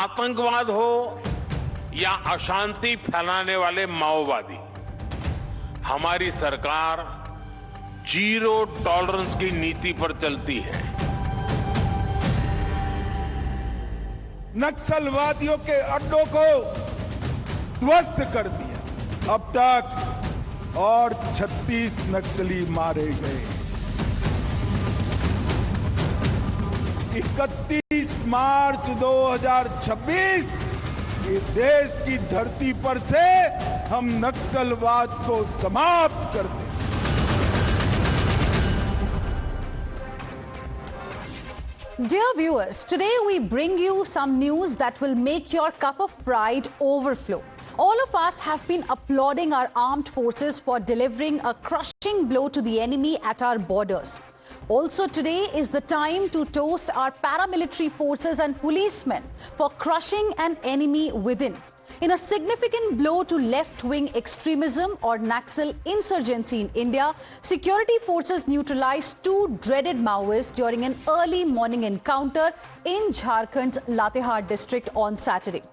आतंकवाद हो या अशांति फैलाने वाले माओवादी, हमारी सरकार जीरो टॉलरेंस की नीति पर चलती है। नक्सलवादियों के अड्डों को ध्वस्त कर दिया। अब तक और 36 नक्सली मारे गए। 31 मार्च 2026 ये देश की धरती पर से हम नक्सलवाद को समाप्त कर दें। Dear viewers, today we bring you some news that will make your cup of pride overflow. All of us have been applauding our armed forces for delivering a crushing blow to the enemy at our borders. Also today is the time to toast our paramilitary forces and policemen for crushing an enemy within. In a significant blow to left-wing extremism or Naxal insurgency in India, security forces neutralized two dreaded Maoists during an early morning encounter in Jharkhand's Latehar district on Saturday.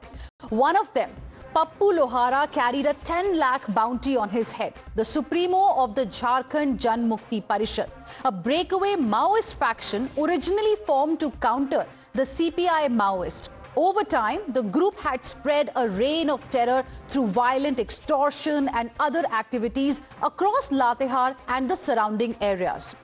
One of them, Pappu Lohara, carried a 10 lakh bounty on his head. The supremo of the Jharkhand Jan Mukti Parishad, a breakaway Maoist faction originally formed to counter the CPI Maoist. Over time, the group had spread a reign of terror through violent extortion and other activities across Latehar and the surrounding areas.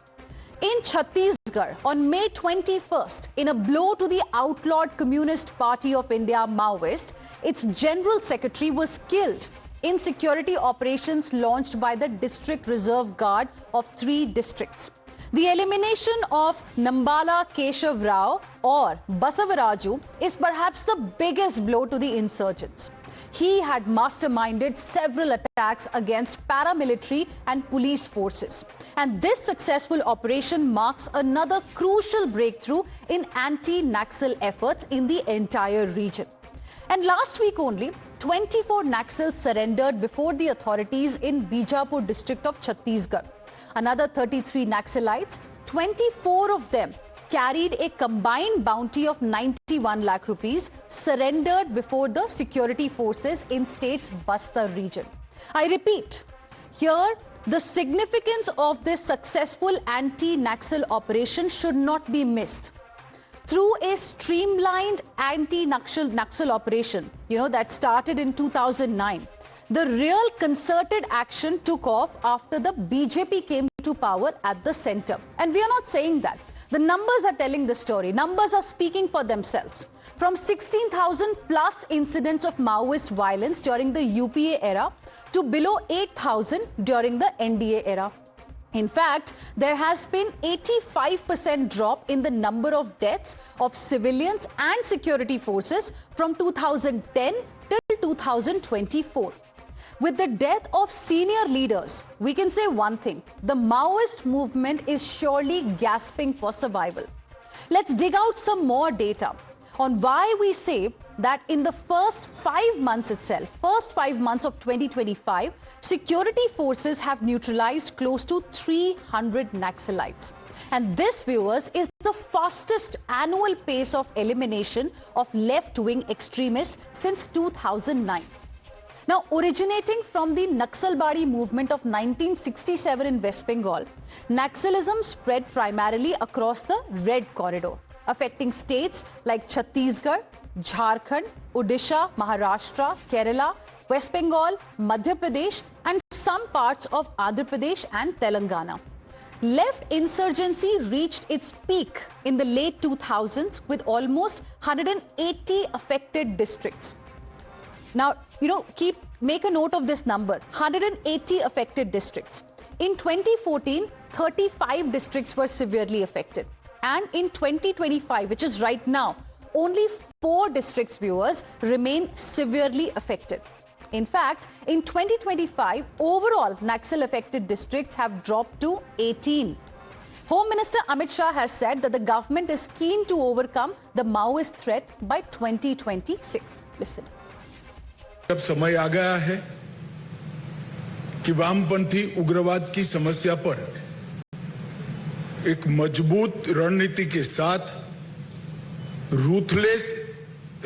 In Chhattisgarh, on May 21st, in a blow to the outlawed Communist Party of India Maoist, its General Secretary was killed in security operations launched by the District Reserve Guard of 3 districts. The elimination of Nambala Keshav Rao or Basavaraju is perhaps the biggest blow to the insurgents. He had masterminded several attacks against paramilitary and police forces. And this successful operation marks another crucial breakthrough in anti-Naxal efforts in the entire region. And last week only, 24 Naxals surrendered before the authorities in Bijapur district of Chhattisgarh. Another 33 Naxalites, 24 of them carried a combined bounty of 91 lakh rupees, surrendered before the security forces in state's Bastar region. I repeat, here the significance of this successful anti-Naxal operation should not be missed. Through a streamlined anti-Naxal operation, that started in 2009, the real concerted action took off after the BJP came to power at the center. And we are not saying that. The numbers are telling the story. Numbers are speaking for themselves. From 16,000 plus incidents of Maoist violence during the UPA era to below 8,000 during the NDA era. In fact, there has been 85% drop in the number of deaths of civilians and security forces from 2010 till 2024. With the death of senior leaders, we can say one thing: the Maoist movement is surely gasping for survival. Let's dig out some more data on why we say that in the first 5 months of 2025, security forces have neutralized close to 300 Naxalites. And this, viewers, is the fastest annual pace of elimination of left-wing extremists since 2009. Now, originating from the Naxalbari movement of 1967 in West Bengal, Naxalism spread primarily across the Red Corridor, affecting states like Chhattisgarh, Jharkhand, Odisha, Maharashtra, Kerala, West Bengal, Madhya Pradesh, and some parts of Andhra Pradesh and Telangana. Left insurgency reached its peak in the late 2000s with almost 180 affected districts. Now, make a note of this number, 180 affected districts. In 2014, 35 districts were severely affected. And in 2025, which is right now, only 4 districts, viewers, remain severely affected. In fact, in 2025, overall Naxal-affected districts have dropped to 18. Home Minister Amit Shah has said that the government is keen to overcome the Maoist threat by 2026. Listen. अब समय आ गया है कि वामपंथी उग्रवाद की समस्या पर एक मजबूत रणनीति के साथ रूथलेस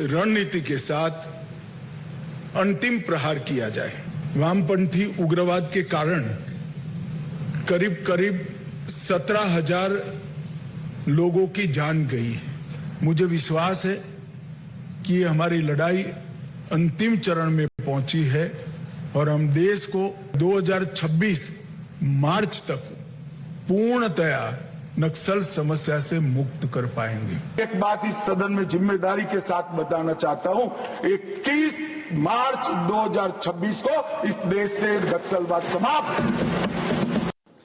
रणनीति के साथ अंतिम प्रहार किया जाए। वामपंथी उग्रवाद के कारण करीब 17,000 लोगों की जान गई है। मुझे विश्वास है कि ये हमारी लड़ाई अंतिम चरण में पहुंची है और हम देश को 2026 मार्च तक पूर्णतया नक्सल समस्या से मुक्त कर पाएंगे। एक बात इस सदन में जिम्मेदारी के साथ बताना चाहता हूं, 21 मार्च 2026 को इस देश से नक्सलवाद समाप्त।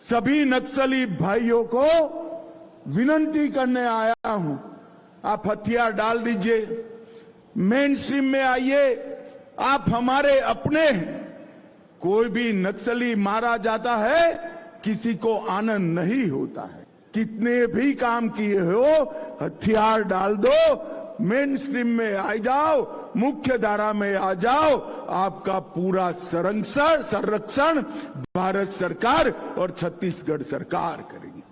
सभी नक्सली भाइयों को विनती करने आया हूं, आप हथियार डाल दीजिए, मेन स्ट्रीम में आइए, आप हमारे अपने हैं। कोई भी नक्सली मारा जाता है, किसी को आनंद नहीं होता है। कितने भी काम किए हो, हथियार डाल दो, मेन स्ट्रीम में आ जाओ, मुख्य धारा में आ जाओ, आपका पूरा संरक्षण भारत सरकार और छत्तीसगढ़ सरकार करेगी।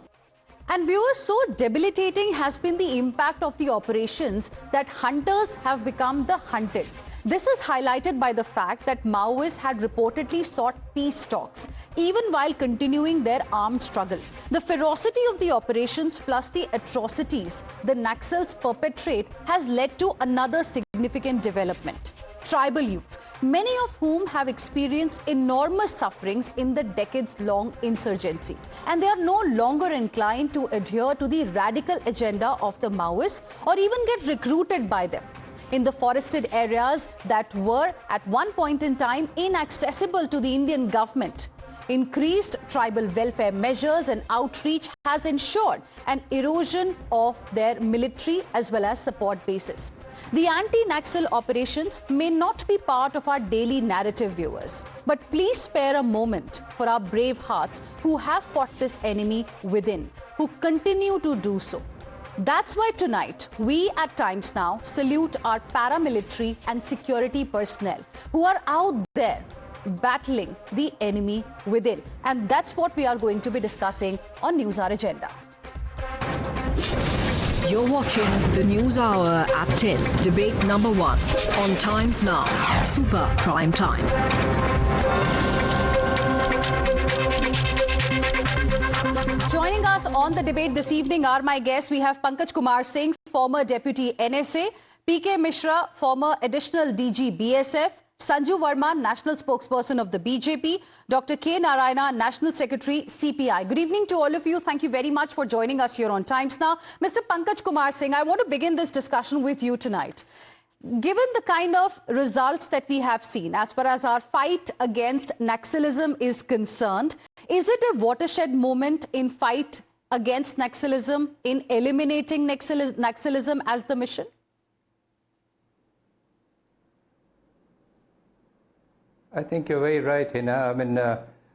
And viewers, so debilitating has been the impact of the operations that hunters have become the hunted. This is highlighted by the fact that Maoists had reportedly sought peace talks, even while continuing their armed struggle. The ferocity of the operations plus the atrocities the Naxals perpetrate has led to another significant development. Tribal youth, many of whom have experienced enormous sufferings in the decades-long insurgency. And they are no longer inclined to adhere to the radical agenda of the Maoists or even get recruited by them. In the forested areas that were at one point in time inaccessible to the Indian government, increased tribal welfare measures and outreach has ensured an erosion of their military as well as support bases. The anti-Naxal operations may not be part of our daily narrative, viewers, but please spare a moment for our brave hearts who have fought this enemy within, who continue to do so. That's why tonight, we at Times Now salute our paramilitary and security personnel who are out there battling the enemy within. And that's what we are going to be discussing on NewsHour Agenda. You're watching the News Hour at 10, debate number 1 on Times Now, Super Prime Time. Joining us on the debate this evening are my guests. We have Pankaj Kumar Singh, former Deputy NSA, PK Mishra, former Additional DG BSF, Sanju Verma, National Spokesperson of the BJP, Dr. K. Narayana, National Secretary, CPI. Good evening to all of you. Thank you very much for joining us here on Times Now. Mr. Pankaj Kumar Singh, I want to begin this discussion with you tonight. Given the kind of results that we have seen as far as our fight against Naxalism is concerned, is it a watershed moment in fight against Naxalism, in eliminating Naxalism as the mission? I think you're very right, Heena. I mean,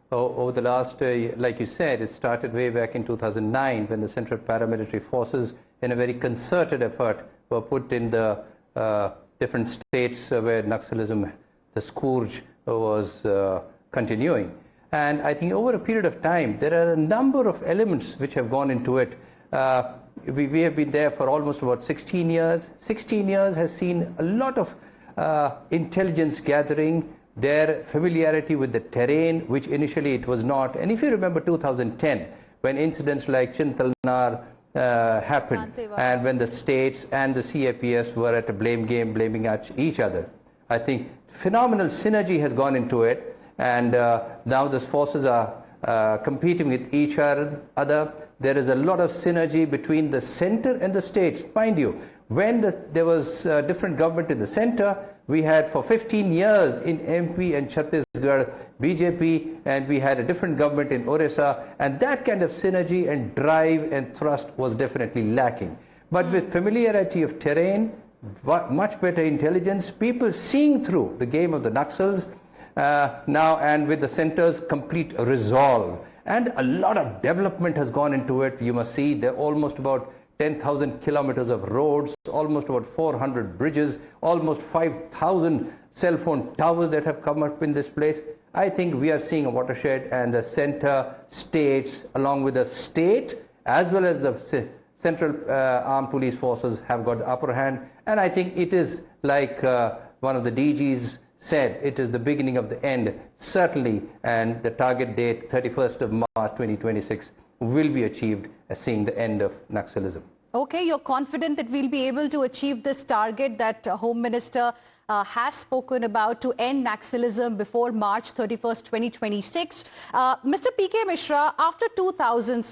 over the last, like you said, it started way back in 2009 when the Central Paramilitary Forces, in a very concerted effort, were put in the different states where Naxalism, the scourge, was continuing. And I think over a period of time, there are a number of elements which have gone into it. We have been there for almost about 16 years. 16 years has seen a lot of intelligence gathering, their familiarity with the terrain, which initially it was not. And if you remember 2010, when incidents like Chintalnar happened, and when the states and the CAPS were at a blame game, blaming each other, I think phenomenal synergy has gone into it, and now the forces are competing with each other. There is a lot of synergy between the center and the states. Mind you, when there was a different government in the center, we had for 15 years in MP and Chhattisgarh BJP, and we had a different government in Orissa, and that kind of synergy and drive and thrust was definitely lacking. But with familiarity of terrain, much better intelligence, people seeing through the game of the Naxals now, and with the center's complete resolve, and a lot of development has gone into it. You must see there are almost about 10,000 kilometers of roads, almost about 400 bridges, almost 5,000 cell phone towers that have come up in this place. I think we are seeing a watershed, and the center, states, along with the state as well as the central armed police forces have got the upper hand. And I think it is like one of the DGs said, it is the beginning of the end, certainly, and the target date, 31st of March 2026, will be achieved as seeing the end of Naxalism. Okay, you're confident that we'll be able to achieve this target that Home Minister has spoken about to end Naxalism before March 31st, 2026. Mr. P.K. Mishra, after 2000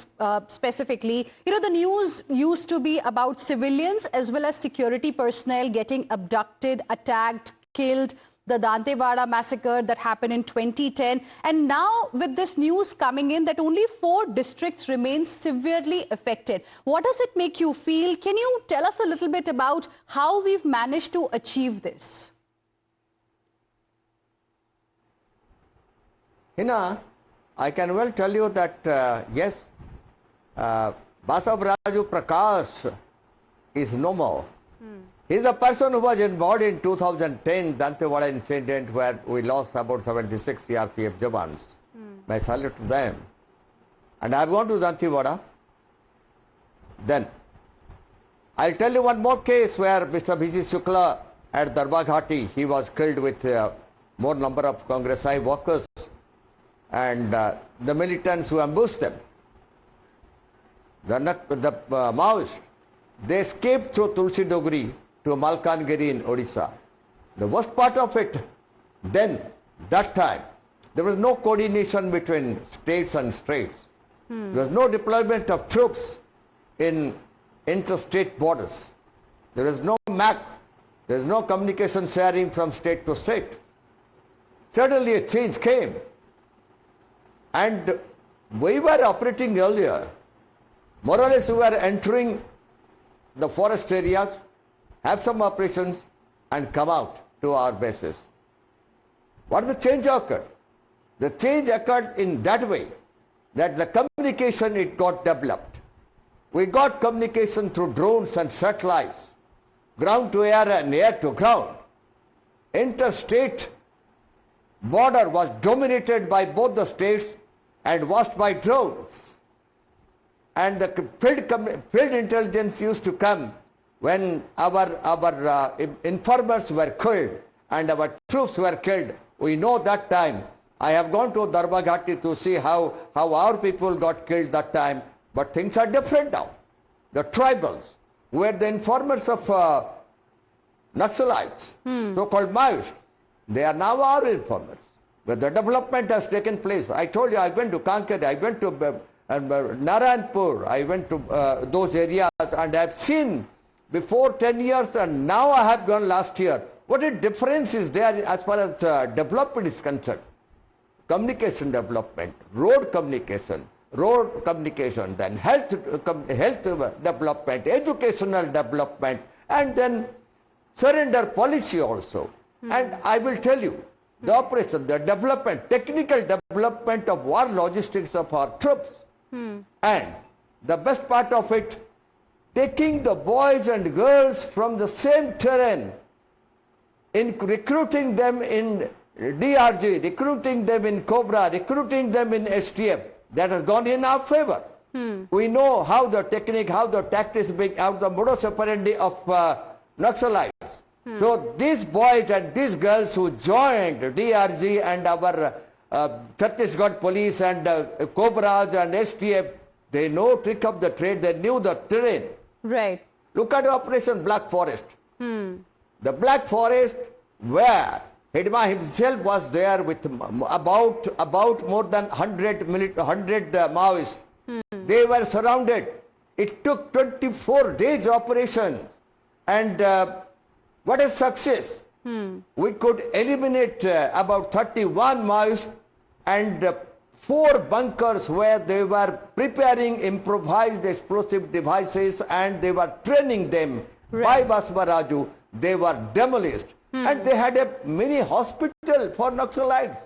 specifically, the news used to be about civilians as well as security personnel getting abducted, attacked, killed. The Dantewada massacre that happened in 2010. And now with this news coming in that only 4 districts remain severely affected. What does it make you feel? Can you tell us a little bit about how we've managed to achieve this? Heena, I can well tell you that, yes, Basab Raju Prakash is no more. He is a person who was involved in 2010 Dantewada incident where we lost about 76 CRPF Jawans. I salute to them. And I have gone to Dantewada. Then, I'll tell you one more case where Mr. B.C. Shukla at Darbar Ghati, he was killed with more number of Congress High workers and the militants who ambushed them. The Maoist, they escaped through Tulsi Dogri to Malkangiri in Odisha. The worst part of it, then, that time, there was no coordination between states and states. There was no deployment of troops in interstate borders. There is no map. There is no communication sharing from state to state. Suddenly a change came. And we were operating earlier. More or less we were entering the forest areas, have some operations and come out to our bases. What is the change occurred? The change occurred in that way that the communication, it got developed. We got communication through drones and satellites, ground to air and air to ground. Interstate border was dominated by both the states and watched by drones. And the field intelligence used to come when our informers were killed and our troops were killed. We know that time. I have gone to Darbar Ghati to see how our people got killed that time. But things are different now. The tribals, who were the informers of Naxalites, so-called Maoist, they are now our informers. But the development has taken place. I told you, I went to Kankad, I went to Narayanpur, I went to those areas and I have seen before 10 years and now I have gone last year. What a difference is there as far as development is concerned. Communication development, road communication, then health development, educational development, and then surrender policy also. And I will tell you, the operation, the development, technical development of war logistics of our troops. And the best part of it, taking the boys and girls from the same terrain, in recruiting them in DRG, recruiting them in Cobra, recruiting them in STF, that has gone in our favor. We know how the technique, how the tactics, how the modus operandi of Naxalites. So these boys and these girls who joined DRG and our Chhattisgarh police and Cobras and STF, they know trick of the trade, they knew the terrain. Right. Look at Operation Black Forest. The Black Forest where Heena himself was there with about more than 100 Maoists. They were surrounded. It took 24 days operation. And what a success. We could eliminate about 31 Maoists and 4 bunkers where they were preparing improvised explosive devices and they were training them by Basmaraju. They were demolished. And they had a mini hospital for Naxalites.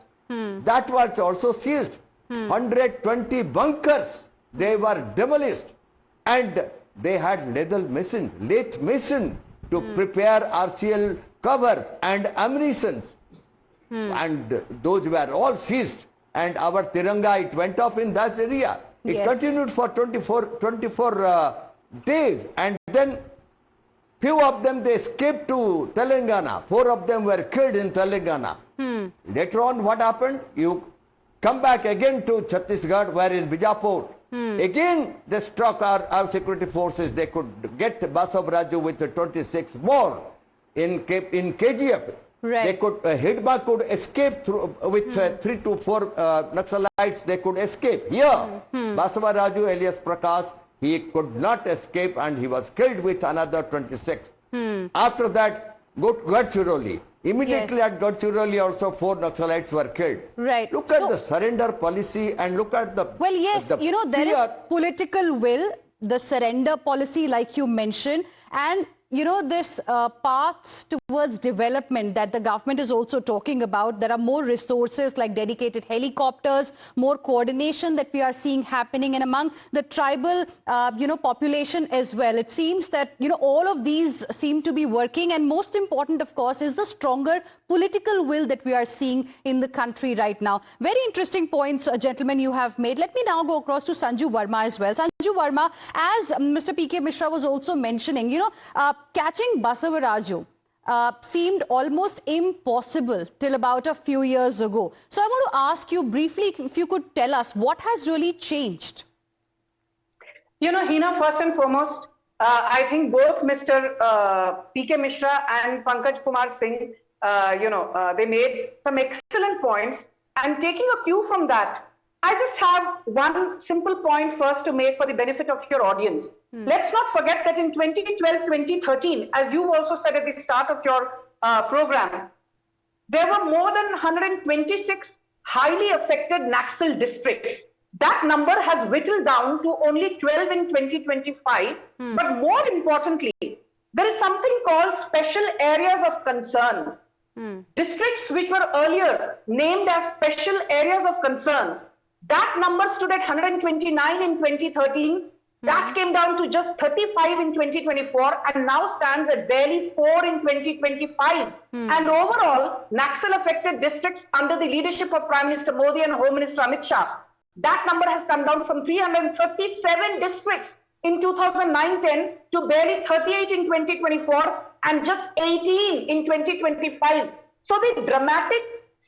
That was also seized. 120 bunkers, they were demolished. And they had lathe mason to prepare RCL cover and ammunition. And those were all seized. And our Tiranga, it went off in that area. It continued for 24 days, and then few of them they escaped to Telangana. 4 of them were killed in Telangana. Later on, what happened? You come back again to Chhattisgarh, where in Bijapur, again they struck our security forces. They could get Basavaraju with 26 more in KGF. Right. They could, Hidma could escape through with 3 to 4 Naxalites. They could escape. Here, Basavaraju alias Prakash, he could not escape and he was killed with another 26. After that, Gadchiroli. Immediately at Gadchiroli also 4 Naxalites were killed. Right. Look at the surrender policy and look at the... Well, yes, there is political will, the surrender policy like you mentioned, and this path towards development that the government is also talking about. There are more resources like dedicated helicopters, more coordination that we are seeing happening, and among the tribal, population as well. It seems that, all of these seem to be working. And most important, of course, is the stronger political will that we are seeing in the country right now. Very interesting points, gentlemen, you have made. Let me now go across to Sanju Verma as well. Sanju Verma, as Mr. P.K. Mishra was also mentioning, catching Basavaraju seemed almost impossible till about a few years ago. So I want to ask you briefly if you could tell us what has really changed. Heena, first and foremost, I think both Mr. P.K. Mishra and Pankaj Kumar Singh, they made some excellent points. And taking a cue from that, I just have one simple point first to make for the benefit of your audience. Let's not forget that in 2012-2013, as you also said at the start of your program, there were more than 126 highly affected Naxal districts. That number has whittled down to only 12 in 2025. But more importantly, there is something called special areas of concern. Districts which were earlier named as special areas of concern, that number stood at 129 in 2013. That came down to just 35 in 2024 and now stands at barely 4 in 2025. And overall, Naxal-affected districts under the leadership of Prime Minister Modi and Home Minister Amit Shah, that number has come down from 337 districts in 2009-10 to barely 38 in 2024 and just 18 in 2025. So the dramatic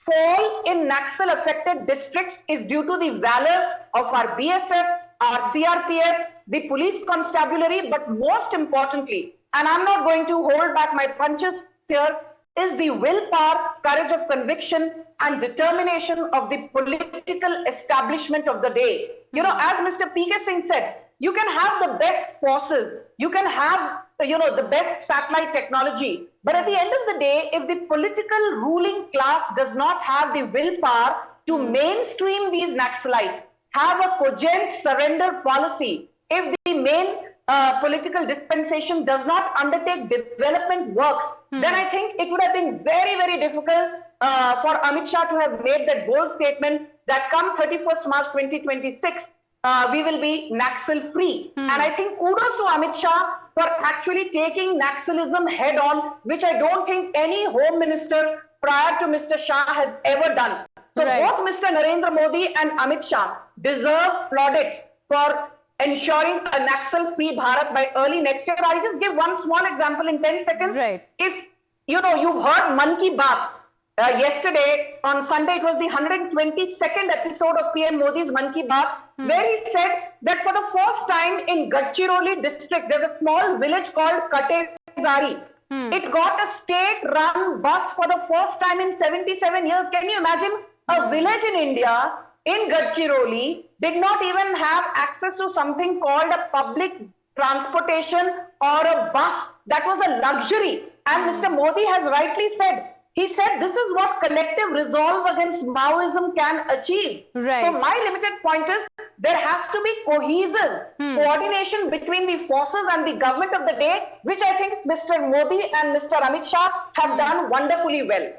fall in Naxal-affected districts is due to the valor of our BSF, our CRPF, the police constabulary, but most importantly, and I'm not going to hold back my punches here, is the willpower, courage of conviction, and determination of the political establishment of the day. As Mr. P.K. Singh said, you can have the best forces, you can have, the best satellite technology, but at the end of the day, if the political ruling class does not have the willpower to mainstream these Naxalites, have a cogent surrender policy, if the main political dispensation does not undertake development works, then I think it would have been very, very difficult for Amit Shah to have made that bold statement that come 31st March 2026, we will be Naxal free. And I think kudos to Amit Shah for actually taking Naxalism head on, which I don't think any Home Minister prior to Mr. Shah has ever done. So both Mr. Narendra Modi and Amit Shah deserve plaudits for ensuring a Naxal-free Bharat by early next year. I'll just give one small example in 10 seconds. If, you've heard Man Ki Baat, yesterday on Sunday, it was the 122nd episode of PM Modi's Man Ki Baat, where he said that for the first time in Gadchiroli district, there's a small village called Chhattisgarh. It got a state-run bus for the first time in 77 years. Can you imagine? A village in India, in Gadchiroli, did not even have access to something called a public transportation or a bus. That was a luxury. And Mr. Modi has rightly said, he said this is what collective resolve against Maoism can achieve. So my limited point is, there has to be cohesive coordination between the forces and the government of the day, which I think Mr. Modi and Mr. Amit Shah have done wonderfully well.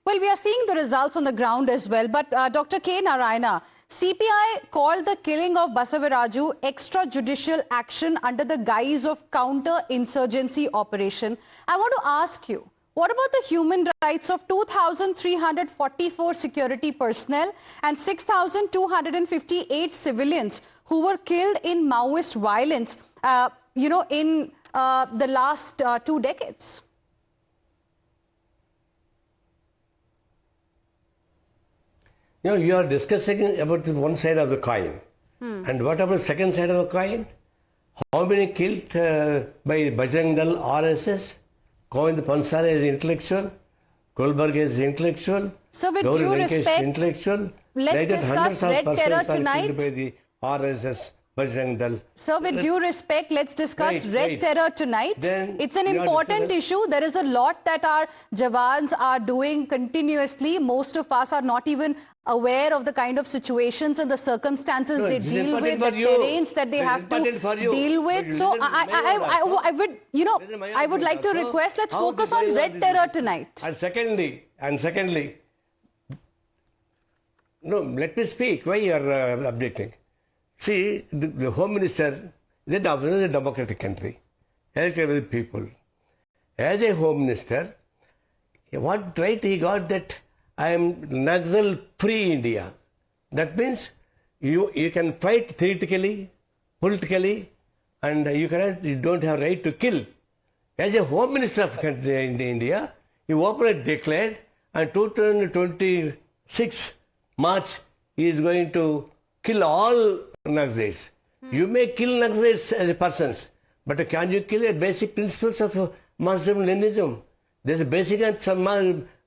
Well, we are seeing the results on the ground as well. But Dr. K. Narayana, CPI called the killing of Basavaraju extrajudicial action under the guise of counter-insurgency operation. I want to ask you, what about the human rights of 2,344 security personnel and 6,258 civilians who were killed in Maoist violence? in the last 2 decades? You are discussing about the one side of the coin. And what about the second side of the coin? How many killed by Bajrang Dal, RSS? Govind Pansare is intellectual. Gulbarga is intellectual. So with due respect, intellectual. let's discuss red terror tonight. By the RSS, Bajrang Dal. Sir, with due respect, let's discuss red terror tonight. Then it's an important issue. There is a lot that our Jawans are doing continuously. Most of us are not even aware of the kind of situations and the circumstances they deal with, the terrains that they have to deal with. So I would, I would like to request, let's focus on red terror tonight. And secondly, no, let me speak. Why you are objecting? See, the Home Minister is a democratic country, elected by the people. As a Home Minister, what right he got that I am Naxal free India? That means you can fight theoretically, politically, and you don't have right to kill. As a Home Minister of India, he openly declared, and 2026 March he is going to kill all Naxalites. You may kill Naxalites as a persons, but can you kill the basic principles of Marxism-Leninism? There is a basic and some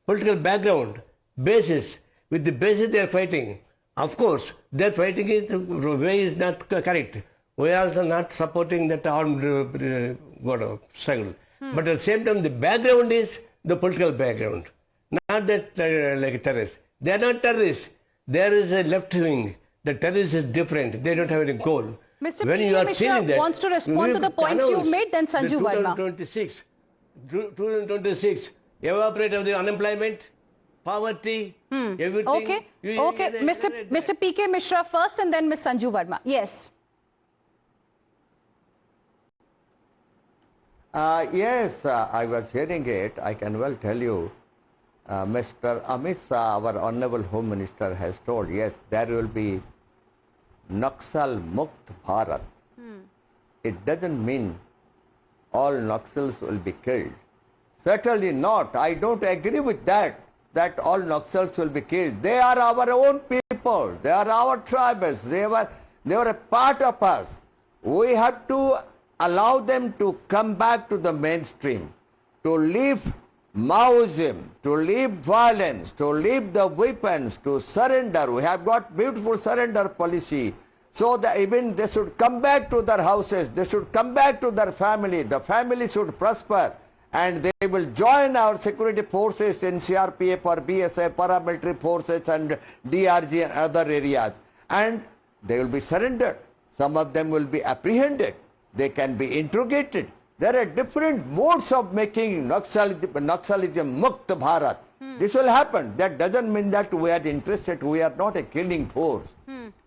political background, basis. With the basis they are fighting. Of course, their fighting way is not correct. We are also not supporting that armed struggle. But at the same time, the background is the political background. Not that like terrorists. They are not terrorists. There is a left wing. The terrorist is different. They don't have any goal. Mr. P.K. Mishra wants to respond to the points you've made, then Sanju Verma. 2026, evaporate of the unemployment, poverty, everything. Okay, Mr. P.K. Mishra first and then Ms. Sanju Verma. Yes. Yes, I was hearing it. I can well tell you, Mr. Amit Shah, our Honorable Home Minister, has told, yes, there will be Naxal Mukt Bharat. It doesn't mean all Naxals will be killed. Certainly not. I don't agree with that all Naxals will be killed. They are our own people. They are our tribals. They were a part of us. We have to allow them to come back to the mainstream, to leave Maoism, to leave violence, to leave the weapons, to surrender. We have got beautiful surrender policy. So that even they should come back to their houses, they should come back to their family, the family should prosper, and they will join our security forces in CRPF or BSF, paramilitary forces and DRG and other areas. And they will be surrendered. Some of them will be apprehended. They can be interrogated. There are different modes of making Naxalism Mukt Bharat. This will happen. That doesn't mean that we are interested. We are not a killing force.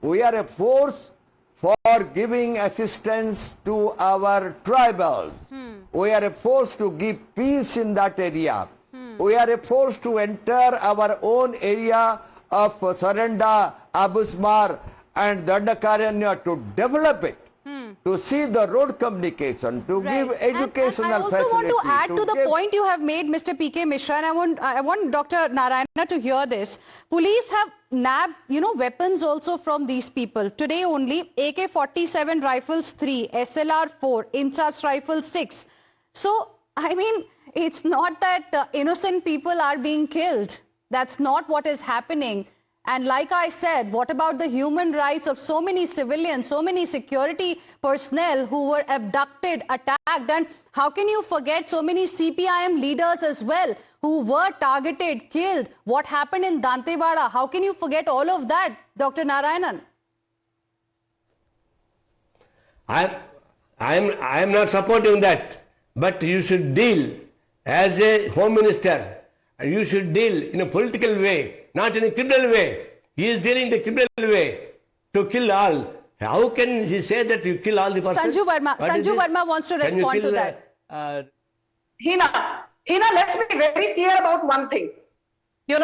We are a force for giving assistance to our tribals. We are a force to give peace in that area. We are a force to enter our own area of Saranda, Abusmar and Dandakaranya to develop it. To see the road communication, to give educational facilities. I also want to add to the point you have made, Mr. P.K. Mishra, and I want Dr. Narayana to hear this. Police have nabbed, weapons also from these people. Today only, AK-47 rifles 3, SLR 4, Inchas rifle 6. So, I mean, it's not that innocent people are being killed. That's not what is happening. And like I said, what about the human rights of so many civilians, so many security personnel who were abducted, attacked? And how can you forget so many CPIM leaders as well who were targeted, killed? What happened in Dantewada? How can you forget all of that, Dr. Narayanan? I am not supporting that, but you should deal as a Home Minister. You should deal in a political way, not in a criminal way. He is dealing the criminal way to kill all. How can he say that you kill all the persons? Sanju Verma wants to respond to that. Heena, let's be very clear about one thing. D.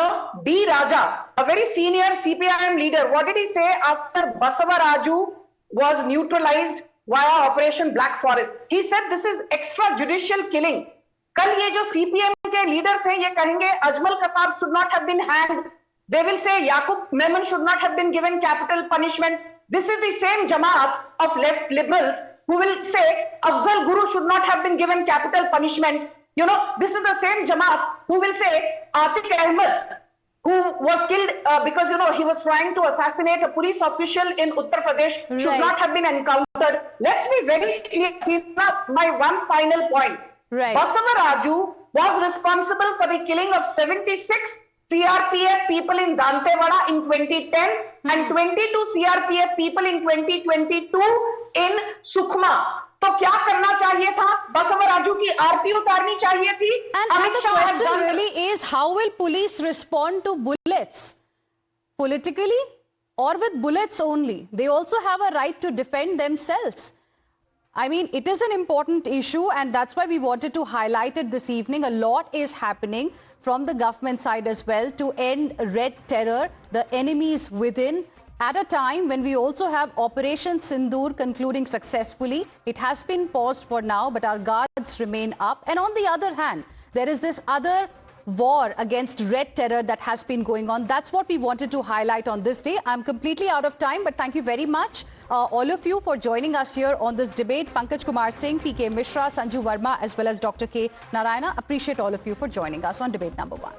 Raja, a very senior CPIM leader, what did he say after Basava Raju was neutralized via Operation Black Forest. He said this is extrajudicial killing. कल ये जो CPM के leaders हैं ये कहेंगे Ajmal Kasab should not have been hanged. They will say Yaqub Memon should not have been given capital punishment. This is the same Jamaat of left liberals who will say Afzal Guru should not have been given capital punishment. You know, this is the same Jamaat who will say Atiq Ahmed, who was killed because, you know, he was trying to assassinate a police official in Uttar Pradesh, should not have been encountered. Let's be very clear. My one final point. Basavaraju was responsible for the killing of 76 CRPF people in Dantewada in 2010 and 22 CRPF people in 2022 in Sukhma. तो क्या करना चाहिए था? बसवराजू की आरती उतारनी चाहिए थी. And the question really is, how will police respond to bullets? Politically or with bullets only? They also have a right to defend themselves. I mean, it is an important issue, and that's why we wanted to highlight it this evening. A lot is happening from the government side as well to end red terror, the enemies within. At a time when we also have Operation Sindoor concluding successfully. It has been paused for now, but our guards remain up. And on the other hand, there is this other war against red terror that has been going on. That's what we wanted to highlight on this day. I'm completely out of time, but thank you very much, all of you, for joining us here on this debate. Pankaj Kumar Singh, PK Mishra, Sanju Verma, as well as Dr. K. Narayana. Appreciate all of you for joining us on debate number 1.